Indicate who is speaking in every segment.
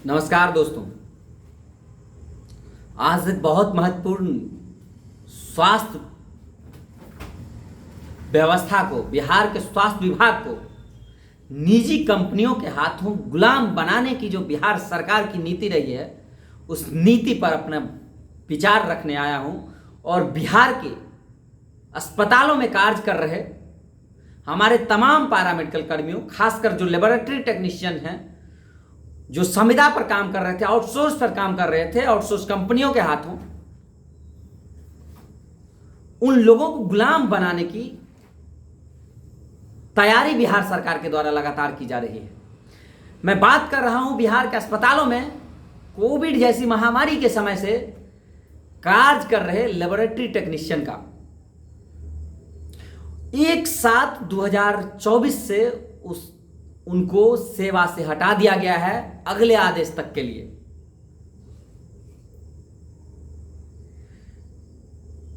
Speaker 1: नमस्कार दोस्तों। आज एक बहुत महत्वपूर्ण स्वास्थ्य व्यवस्था को, बिहार के स्वास्थ्य विभाग को निजी कंपनियों के हाथों गुलाम बनाने की जो बिहार सरकार की नीति रही है, उस नीति पर अपना विचार रखने आया हूं। और बिहार के अस्पतालों में कार्य कर रहे हमारे तमाम पैरामेडिकल कर्मियों, खासकर जो लेबोरेटरी टेक्नीशियन हैं, जो संविदा पर काम कर रहे थे, आउटसोर्स पर काम कर रहे थे, आउटसोर्स कंपनियों के हाथों, उन लोगों को गुलाम बनाने की तैयारी बिहार सरकार के द्वारा लगातार की जा रही है। मैं बात कर रहा हूं बिहार के अस्पतालों में कोविड जैसी महामारी के समय से कार्य कर रहे लेबोरेटरी टेक्नीशियन का 1/7/2024 से उनको सेवा से हटा दिया गया है अगले आदेश तक के लिए।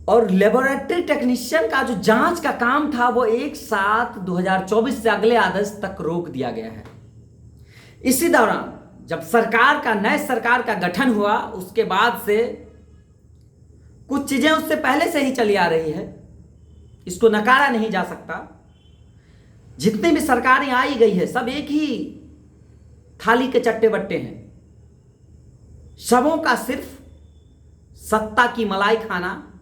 Speaker 1: और लेबोरेटरी टेक्नीशियन का जो जांच का काम था वो 1/7/2024 से अगले आदेश तक रोक दिया गया है। इसी दौरान जब नए सरकार का गठन हुआ, उसके बाद से कुछ चीजें उससे पहले से ही चली आ रही है, इसको नकारा नहीं जा सकता। जितनी भी सरकारें आई गई है, सब एक ही थाली के चट्टे बट्टे हैं। सबों का सिर्फ सत्ता की मलाई खाना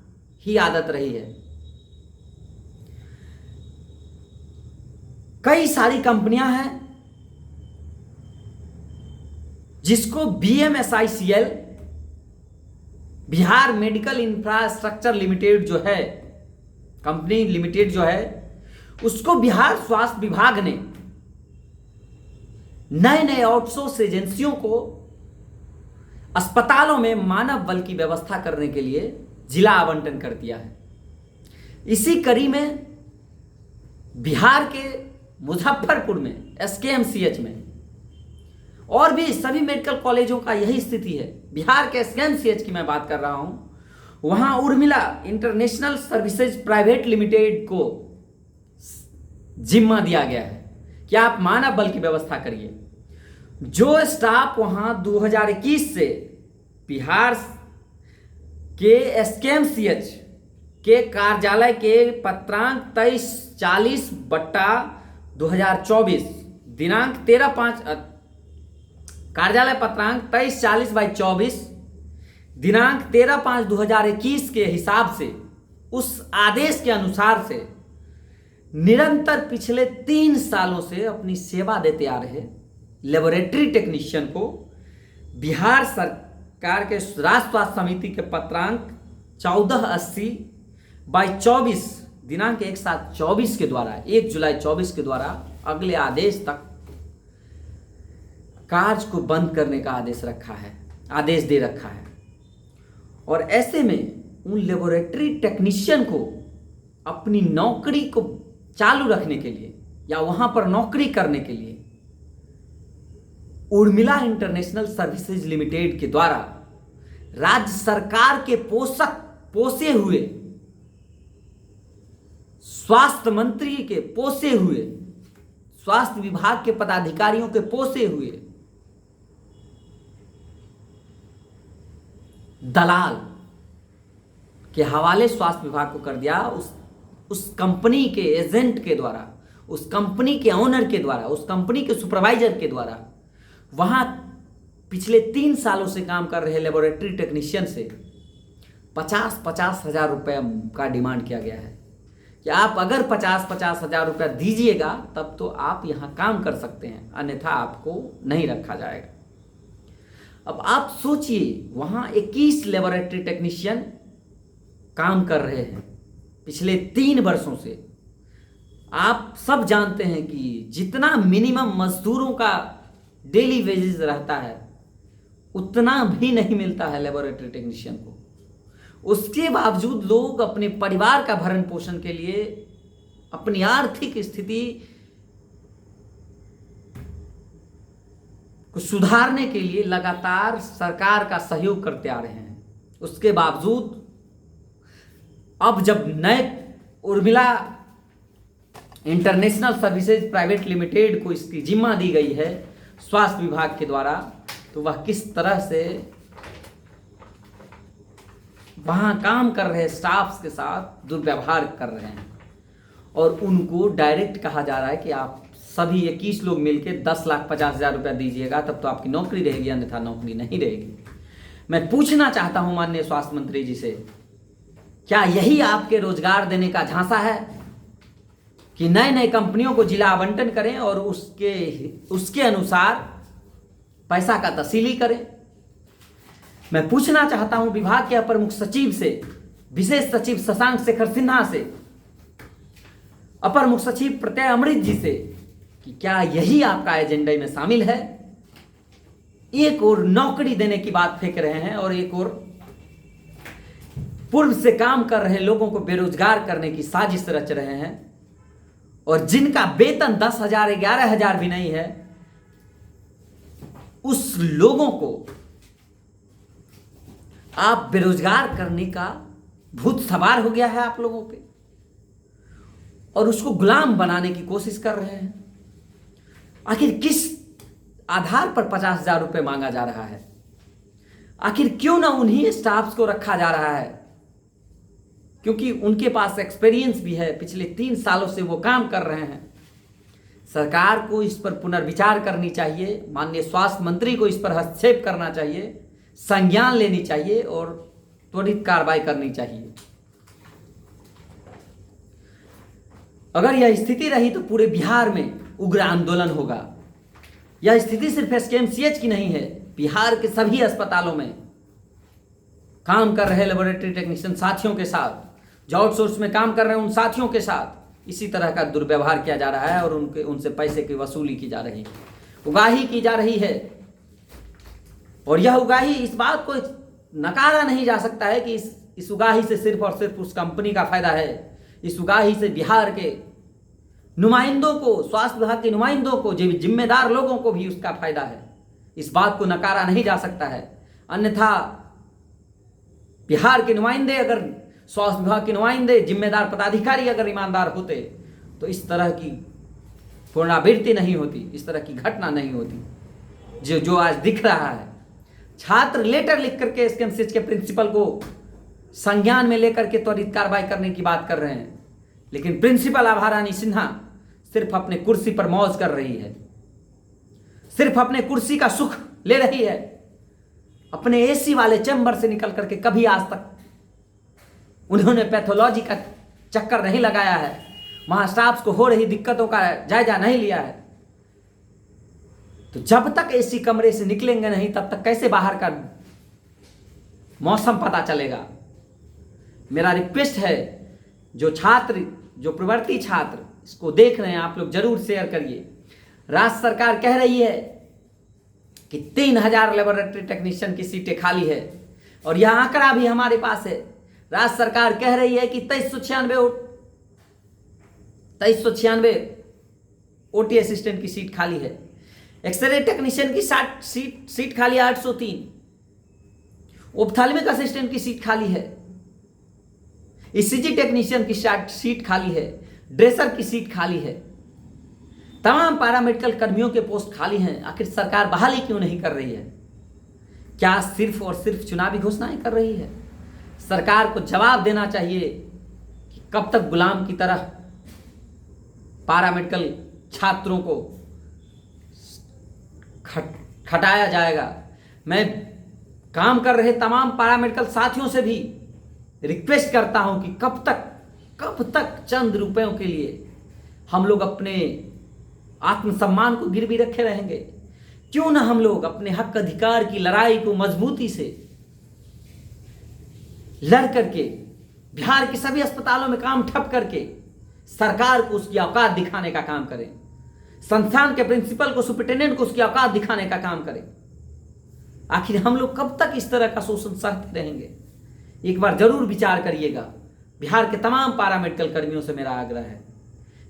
Speaker 1: ही आदत रही है। कई सारी कंपनियां हैं जिसको BMSICL, Bihar medical infrastructure limited जो है, कंपनी लिमिटेड जो है, उसको बिहार स्वास्थ्य विभाग ने नए नए आउटसोर्स एजेंसियों को अस्पतालों में मानव बल की व्यवस्था करने के लिए जिला आवंटन कर दिया है। इसी कड़ी में बिहार के मुजफ्फरपुर में SKMCH में और भी सभी मेडिकल कॉलेजों का यही स्थिति है। बिहार के SKMCH की मैं बात कर रहा हूं, वहां Urmila international services private limited को जिम्मा दिया गया है कि आप मानव बल की व्यवस्था करिए। जो स्टाफ वहां 2021 से बिहार के SKMCH के कार्यालय के पत्रांक 2340/2024 दिनांक 13/5 कार्यालय पत्रांक 2340/24 दिनांक 13/5/2021 के हिसाब से, उस आदेश के अनुसार से निरंतर पिछले 3 सालों से अपनी सेवा देते आ रहे लेबोरेटरी टेक्नीशियन को बिहार सरकार के राष्ट्रीय स्वास्थ्य समिति के पत्रांक 1480/24 दिनांक 1/7/24 के द्वारा, 1 जुलाई 24 के द्वारा अगले आदेश तक कार्य को बंद करने का आदेश दे रखा है। और ऐसे में उन लेबोरेटरी टेक्नीशियन को अपनी नौकरी को चालू रखने के लिए या वहां पर नौकरी करने के लिए उर्मिला इंटरनेशनल सर्विसेज लिमिटेड के द्वारा राज्य सरकार के पोसे हुए, स्वास्थ्य मंत्री के पोसे हुए, स्वास्थ्य विभाग के पदाधिकारियों के पोसे हुए दलाल के हवाले स्वास्थ्य विभाग को कर दिया। उस कंपनी के एजेंट के द्वारा, उस कंपनी के ओनर के द्वारा, उस कंपनी के सुपरवाइजर के द्वारा वहां पिछले 3 सालों से काम कर रहे लेबोरेटरी टेक्नीशियन से 50-50 हजार रुपये का डिमांड किया गया है कि आप अगर 50-50 हजार रुपया दीजिएगा तब तो आप यहां काम कर सकते हैं, अन्यथा आपको नहीं रखा जाएगा। अब आप सोचिए, वहां 21 लेबोरेटरी टेक्नीशियन काम कर रहे हैं पिछले 3 वर्षों से। आप सब जानते हैं कि जितना मिनिमम मजदूरों का डेली वेजेस रहता है, उतना भी नहीं मिलता है लेबोरेटरी टेक्नीशियन को। उसके बावजूद लोग अपने परिवार का भरण पोषण के लिए, अपनी आर्थिक स्थिति को सुधारने के लिए लगातार सरकार का सहयोग करते आ रहे हैं। उसके बावजूद अब जब नए Urmila international services private limited को इसकी जिम्मा दी गई है स्वास्थ्य विभाग के द्वारा तो वह किस तरह से वहां काम कर रहे स्टाफ्स के साथ दुर्व्यवहार कर रहे हैं। और उनको डायरेक्ट कहा जा रहा है कि आप सभी 21 लोग मिलकर 10,50,000 रुपया दीजिएगा, तब तो आपकी नौकरी रहेगी, अन्यथा नौकरी नहीं रहेगी। मैं पूछना चाहता हूं माननीय स्वास्थ्य मंत्री जी से, क्या यही आपके रोजगार देने का झांसा है कि नए नए कंपनियों को जिला आवंटन करें और उसके अनुसार पैसा का तसीली करें? मैं पूछना चाहता हूं विभाग के अपर मुख्य सचिव से, विशेष सचिव शशांक शेखर सिन्हा से, अपर मुख्य सचिव प्रत्यय अमृत जी से, कि क्या यही आपका एजेंडे में शामिल है? एक और नौकरी देने की बात फेंक रहे हैं और एक और पूर्व से काम कर रहे लोगों को बेरोजगार करने की साजिश रच रहे हैं। और जिनका वेतन 10,000 11,000 भी नहीं है, उस लोगों को आप बेरोजगार करने का भूत सवार हो गया है आप लोगों पे, और उसको गुलाम बनाने की कोशिश कर रहे हैं। आखिर किस आधार पर 50,000 रुपये मांगा जा रहा है? आखिर क्यों ना उन्हीं स्टाफ्स को रखा जा रहा है? क्योंकि उनके पास एक्सपीरियंस भी है, पिछले 3 सालों से वो काम कर रहे हैं। सरकार को इस पर पुनर्विचार करनी चाहिए, माननीय स्वास्थ्य मंत्री को इस पर हस्तक्षेप करना चाहिए, संज्ञान लेनी चाहिए और त्वरित कार्रवाई करनी चाहिए। अगर यह स्थिति रही तो पूरे बिहार में उग्र आंदोलन होगा। यह स्थिति सिर्फ एसकेएमसीएच की नहीं है, बिहार के सभी अस्पतालों में काम कर रहे लेबोरेटरी टेक्नीशियन साथियों के साथ, जो आउटसोर्स में काम कर रहे हैं उन साथियों के साथ इसी तरह का दुर्व्यवहार किया जा रहा है और उनसे पैसे की वसूली की जा रही है, उगाही की जा रही है। और यह उगाही, इस बात को नकारा नहीं जा सकता है कि इस उगाही से सिर्फ और सिर्फ उस कंपनी का फायदा है। इस उगाही से बिहार के नुमाइंदों को, स्वास्थ्य विभाग के नुमाइंदों को, जिम्मेदार लोगों को भी उसका फायदा है। इस बात को नकारा नहीं जा सकता है। अन्यथा बिहार के नुमाइंदे, अगर स्वास्थ्य विभाग के नुमाइंदे, जिम्मेदार पदाधिकारी अगर ईमानदार होते तो इस तरह की पुनरावृत्ति नहीं होती, इस तरह की घटना नहीं होती जो आज दिख रहा है। छात्र लेटर लिख करके एसकेएमसीएच के प्रिंसिपल को संज्ञान में लेकर के त्वरित कार्रवाई करने की बात कर रहे हैं, लेकिन प्रिंसिपल आभा रानी सिन्हा सिर्फ अपने कुर्सी पर मौज कर रही है, सिर्फ अपने कुर्सी का सुख ले रही है। अपने एसी वाले चैम्बर से निकल करके कभी आज तक उन्होंने पैथोलॉजी का चक्कर नहीं लगाया है, वहां स्टाफ्स को हो रही दिक्कतों का जायजा नहीं लिया है। तो जब तक एसी कमरे से निकलेंगे नहीं, तब तक कैसे बाहर का मौसम पता चलेगा? मेरा रिक्वेस्ट है, जो छात्र, जो प्रवर्ती छात्र इसको देख रहे हैं, आप लोग जरूर शेयर करिए। राज्य सरकार कह रही है कि 3,000 लेबोरेटरी टेक्नीशियन की सीटें खाली है, और यह आंकड़ा भी हमारे पास है। राज्य सरकार कह रही है कि 2396 ओटी असिस्टेंट की सीट खाली है, एक्सरे टेक्नीशियन की 60 सीट खाली है 803, ओप्थाल्मिक असिस्टेंट की सीट खाली है, ईसीजी टेक्नीशियन की सीट खाली है, ड्रेसर की सीट खाली है, तमाम पैरामेडिकल कर्मियों के पोस्ट खाली हैं। आखिर सरकार बहाली क्यों नहीं कर रही है? क्या सिर्फ और सिर्फ चुनावी घोषणाएं कर रही है? सरकार को जवाब देना चाहिए कि कब तक गुलाम की तरह पैरामेडिकल छात्रों को खटाया जाएगा। मैं काम कर रहे तमाम पैरामेडिकल साथियों से भी रिक्वेस्ट करता हूं कि कब तक चंद रुपयों के लिए हम लोग अपने आत्मसम्मान को गिरवी रखे रहेंगे? क्यों ना हम लोग अपने हक अधिकार की लड़ाई को मजबूती से लड़ करके बिहार के सभी अस्पतालों में काम ठप करके सरकार को उसकी औकात दिखाने का काम करें, संस्थान के प्रिंसिपल को, सुपरिटेंडेंट को उसकी औकात दिखाने का काम करें। आखिर हम लोग कब तक इस तरह का शोषण सहते रहेंगे? एक बार जरूर विचार करिएगा। बिहार के तमाम पैरामेडिकल कर्मियों से मेरा आग्रह है,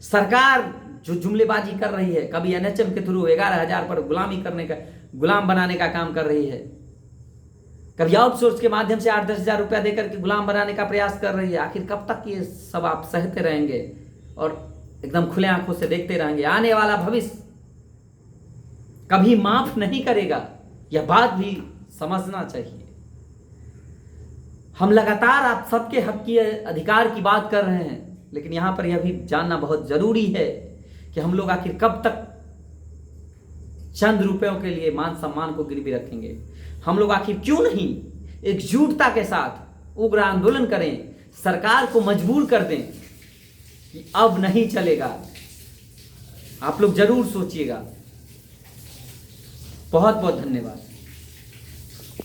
Speaker 1: सरकार जो जुमलेबाजी कर रही है, कभी एनएचएम के थ्रू 11,000 पर गुलाम बनाने का काम कर रही है, कभी आउटसोर्स के माध्यम से 8-10 हज़ार रुपया देकर के गुलाम बनाने का प्रयास कर रही है। आखिर कब तक ये सब आप सहते रहेंगे और एकदम खुले आंखों से देखते रहेंगे? आने वाला भविष्य कभी माफ नहीं करेगा। यह बात भी समझना चाहिए। हम लगातार आप सबके हक की अधिकार की बात कर रहे हैं, लेकिन यहां पर यह भी जानना बहुत जरूरी है कि हम लोग आखिर कब तक चंद रुपयों के लिए मान सम्मान को गिरवी रखेंगे। हम लोग आखिर क्यों नहीं एकजुटता के साथ उग्र आंदोलन करें, सरकार को मजबूर कर दें कि अब नहीं चलेगा। आप लोग जरूर सोचिएगा। बहुत बहुत धन्यवाद।